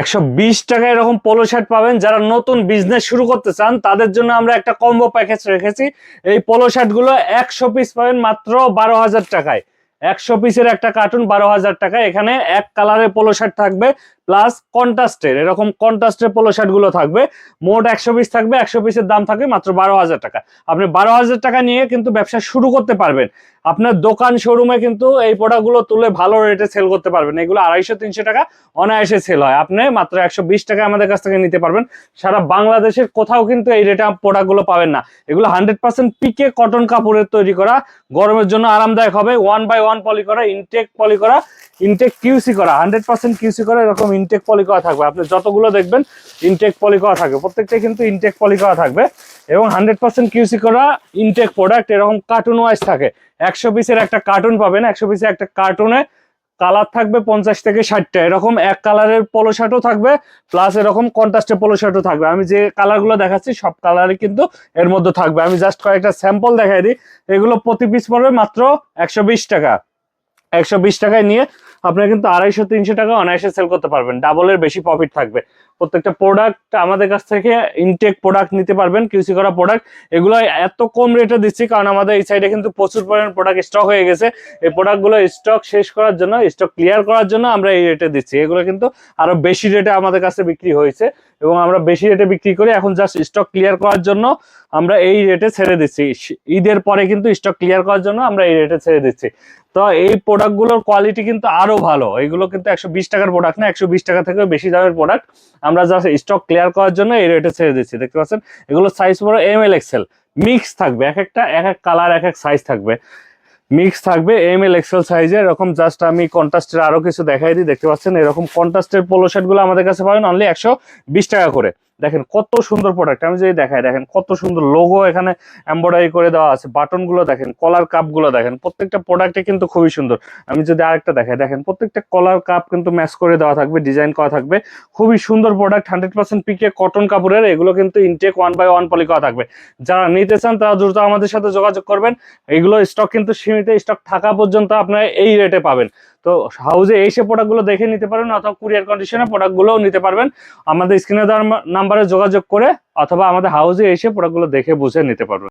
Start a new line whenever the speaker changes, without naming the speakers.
120 টাকা এরকম polo shirt পাবেন। যারা নতুন বিজনেস শুরু করতে চান তাদের জন্য আমরা একটা কম্বো প্যাকেজ রেখেছি। এই পোলো শার্ট গুলো 100 পিস পাবেন মাত্র 12,000 টাকায়। 100 পিসের একটা কার্টুন 12,000 টাকা। এখানে এক কালারের পোলো শার্ট থাকবে প্লাস কন্ট্রাস্টের, এরকম কন্ট্রাস্টের পোলো শার্ট গুলো থাকবে। মোট 100 পিস থাকবে, 100 পিসের দাম থাকবে মাত্র 12,000 টাকা। আপনি 12,000 টাকা নিয়ে কিন্তু ব্যবসা শুরু করতে পারবেন। আপনার দোকান শোরুমে কিন্তু এই প্রোডাক্টগুলো তুলে ভালো রেটে সেল করতে পারবেন। এগুলো 250-300 টাকা অনায়াসে সেল হয়। আপনি মাত্র 120 টাকা আমাদের কাছ থেকে নিতে পারবেন। সারা বাংলাদেশের কোথাও কিন্তু এই রেটে প্রোডাক্টগুলো পাবেন না। এগুলো 100% পিকে কটন কাপড়ের তৈরি করা, গরমের জন্য আরামদায়ক হবে। 1/1 পলি করা, ইনটেক পলি করা, ইনটেক কিউসি করা, 100% কিউসি করা, এরকম ইনটেক পলি করা থাকবে। আপনি যতগুলো দেখবেন ইনটেক পলি করা থাকবে, প্রত্যেকটাই কিন্তু ইনটেক পলি করা থাকবে এবং 100% কিউসি করা ইনটেক প্রোডাক্ট। এরকম কার্টুন ওয়াইজ থাকে। 100 পিসের একটা কার্টুন পাবেন। 100 পিসের একটা কার্টুনে কালার থাকবে 50 থেকে 60টা। এরকম এক কালারের পোলো শার্টও থাকবে প্লাস এরকম কন্ট্রাস্টের পোলো শার্টও থাকবে। আমি যে কালারগুলো দেখাচ্ছি সব কালারই কিন্তু এর মধ্যে থাকবে। আমি জাস্ট কয়েকটা স্যাম্পল দেখাই দিই। এগুলো প্রতি পিস পড়বে মাত্র 120 টাকা। 120 টাকায় নিয়ে আপনারা কিন্তু 250-300 টাকা অনায়াসে সেল করতে পারবেন। ডাবলের বেশি প্রফিট থাকবে। প্রত্যেকটা প্রোডাক্ট আমাদের কাছ থেকে ইনটেক প্রোডাক্ট নিতে পারবেন, কিউসি করা প্রোডাক্ট। এগুলো এত কম রেটে দিচ্ছি কারণ আমাদের এই সাইডে কিন্তু প্রচুর পরিমাণ প্রোডাক্ট স্টক হয়ে গেছে। এই প্রোডাক্টগুলো স্টক শেষ করার জন্য, স্টক ক্লিয়ার করার জন্য আমরা এই রেটে দিচ্ছি। এগুলো কিন্তু আরো বেশি রেটে আমাদের কাছে বিক্রি হয়েছে এবং আমরা বেশি রেটে বিক্রি করি। এখন জাস্ট স্টক ক্লিয়ার করার জন্য আমরা এই রেটে ছেড়ে দিচ্ছি। ঈদের পরে কিন্তু স্টক ক্লিয়ার করার জন্য আমরা এই রেটে ছেড়ে দিচ্ছি। তো এই প্রোডাক্টগুলোর কোয়ালিটি কিন্তু আরো ভালো। এগুলো কিন্তু 120 টাকার প্রোডাক্ট না, 120 টাকা থেকে বেশি দামের প্রোডাক্ট। আমরা জাস্ট স্টক ক্লিয়ার করার জন্য এই রেটে ছেড়ে দিচ্ছি। দেখতে পাচ্ছেন এগুলো সাইজ বড় ML XL মিক্স থাকবে। এক একটা এক এক কালার এক এক সাইজ থাকবে, মিক্স থাকবে ML XL সাইজের। এরকম জাস্ট আমি কন্ট্রাস্টের আরো কিছু দেখাই দিই। দেখতে পাচ্ছেন এরকম কন্ট্রাস্টের পোলো শার্ট গুলো আমাদের কাছে পাবেন অনলি 120 টাকা করে। দেখেন কত সুন্দর প্রোডাক্ট। আমি যদি দেখাই, দেখেন কত সুন্দর লোগো এখানে এমব্রয়ডারি করে দেওয়া আছে। বাটন গুলো দেখেন, কলার কাপ গুলো দেখেন, প্রত্যেকটা প্রোডাক্টে কিন্তু খুবই সুন্দর। আমি যদি আরেকটা দেখাই, দেখেন প্রত্যেকটা কলার কাপ কিন্তু ম্যাচ করে দেওয়া থাকবে, ডিজাইন করা থাকবে। খুবই সুন্দর প্রোডাক্ট, 100% পিকে কটন কাপড়ের। এগুলো কিন্তু ইনটেক 1/1 পলি করা থাকবে। যারা নিতে চান তারা দ্রুত আমাদের সাথে যোগাযোগ করবেন। এগুলো স্টক কিন্তু সীমিত, স্টক থাকা পর্যন্ত আপনারা এই রেটে পাবেন। তো হাউজে এসে প্রোডাক্টগুলো দেখে নিতে পারবেন অথবা কুরিয়ার কন্ডিশনে প্রোডাক্টগুলোও নিতে পারবেন আমাদের স্ক্রিনে দেওয়া নাম্বারে যোগাযোগ করে, অথবা আমাদের হাউজে এসে প্রোডাক্টগুলো দেখে বুঝে নিতে পারবেন।